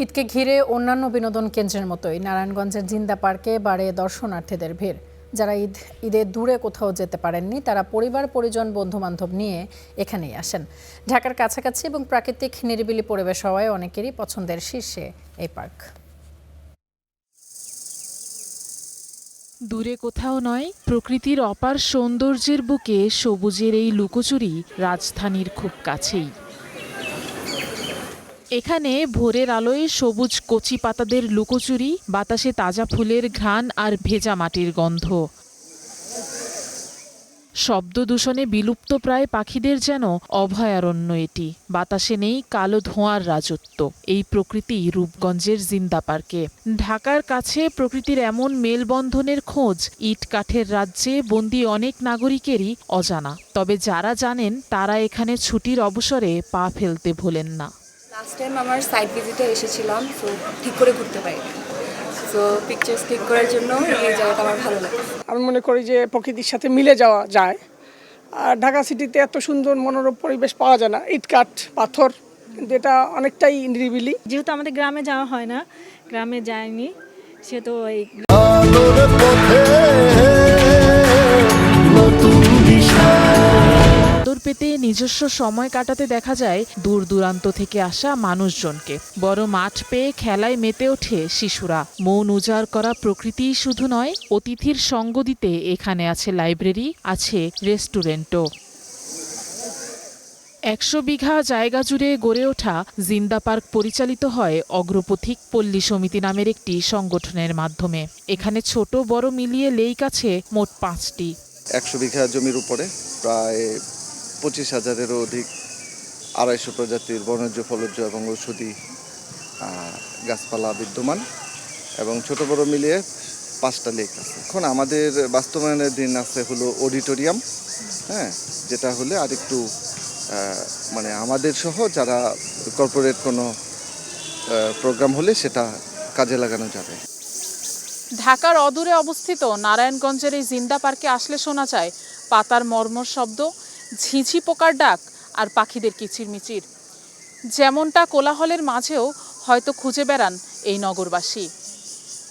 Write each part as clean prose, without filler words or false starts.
ঈদকে ঘিরে অন্যান্য বিনোদন কেন্দ্রের মতোই নারায়ণগঞ্জের জিন্দা পার্কে বাড়ে দর্শনার্থীদের ভিড়। যারা ঈদে দূরে কোথাও যেতে পারেননি তারা পরিবার পরিজন বন্ধুবান্ধব নিয়ে এখানেই আসেন। ঢাকার কাছাকাছি এবং প্রাকৃতিক নিরিবিলি পরিবেশ হওয়ায় অনেকেরই পছন্দের শীর্ষে এই পার্ক। দূরে কোথাও নয়, প্রকৃতির অপার সৌন্দর্যের বুকে সবুজের এই লুকোচুরি রাজধানীর খুব কাছেই। এখানে ভোরের আলোয় সবুজ কচি পাতাদের লুকোচুরি, বাতাসে তাজা ফুলের ঘ্রাণ আর ভেজা মাটির গন্ধ। শব্দ দূষণে বিলুপ্ত প্রায় পাখিদের যেন অভয়ারণ্য এটি। বাতাসে নেই কালো ধোঁয়ার রাজত্ব। এই প্রকৃতি রূপগঞ্জের জিন্দা পার্কে। ঢাকার কাছে প্রকৃতির এমন মেলবন্ধনের খোঁজ ইট কাঠের রাজ্যে বন্দী অনেক নাগরিকেরই অজানা। তবে যারা জানেন তারা এখানে ছুটির অবসরে পা ফেলতে ভোলেন না। লাস্ট টাইম আমার সাইট ভিজিটে এসেছিলাম, তো ঠিক করে ঘুরতে পারি, তো পিকচার্স ক্লিক করার জন্য এই জায়গাটা আমার ভালো লাগে। আমি মনে করি যে প্রকৃতির সাথে মিলে যাওয়া যায়। আর ঢাকা সিটিতে এত সুন্দর মনোরম পরিবেশ পাওয়া যায় না, ইটকাঠ পাথর, কিন্তু এটা অনেকটাই নিরিবিলি। যেহেতু আমাদের গ্রামে যাওয়া হয় না, গ্রামে যায়নি, সে তো এই আদর পেতে নিজস্ব সময় কাটাতে দেখা যায় দূর দূরান্ত থেকে আসা মানুষজনকে। বড় মাঠ পেয়ে খেলায় মেতে ওঠে শিশুরা। মন উজাড় করা প্রকৃতিই শুধু নয়, অতিথির সঙ্গ দিতে এখানে আছে লাইব্রেরি, আছে রেস্টুরেন্টও। ১০০ বিঘা জায়গা জুড়ে গড়ে ওঠা জিন্দা পার্ক পরিচালিত হয় অগ্রপথিক পল্লী সমিতি নামের একটি সংগঠনের মাধ্যমে। এখানে ছোট বড় মিলিয়ে লেক আছে মোট ৫টি। ১০০ বিঘা জমির উপরে প্রায় ২৫,০০০-এরও অধিক ২৫০ প্রজাতির বনজ ফলজ এবং ঔষধি গাছপালা বিদ্যমান এবং ছোট বড় মিলিয়ে ৫টা লেক আছে। এখন আমাদের বাস্তবায়নের দিন আছে হলো অডিটোরিয়াম, যেটা হলে আরেকটু মানে আমাদের সহ যারা কর্পোরেট কোনো প্রোগ্রাম হলে সেটা কাজে লাগানো যাবে। ঢাকার অদূরে অবস্থিত নারায়ণগঞ্জের এই জিন্দা পার্কে আসলে শোনা যায় পাতার মর্মর শব্দ, ঝিঝি পোকার ডাক আর পাখিদের কিচিরমিচির। যেমনটা কোলাহলের মাঝেও হয়তো খুঁজে বেড়ান এই নগরবাসী।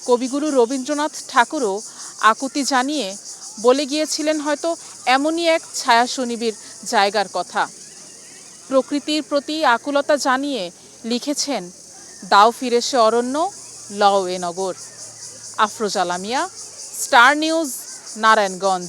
কবিগুরু রবীন্দ্রনাথ ঠাকুরও আকুতি জানিয়ে বলে গিয়েছিলেন হয়তো এমনই এক ছায়া সুনিবিড় জায়গার কথা। প্রকৃতির প্রতি আকুলতা জানিয়ে লিখেছেন, দাও ফিরে সে অরণ্য, লও এ নগর। Afroza Lamia, Star News, Narayanganj.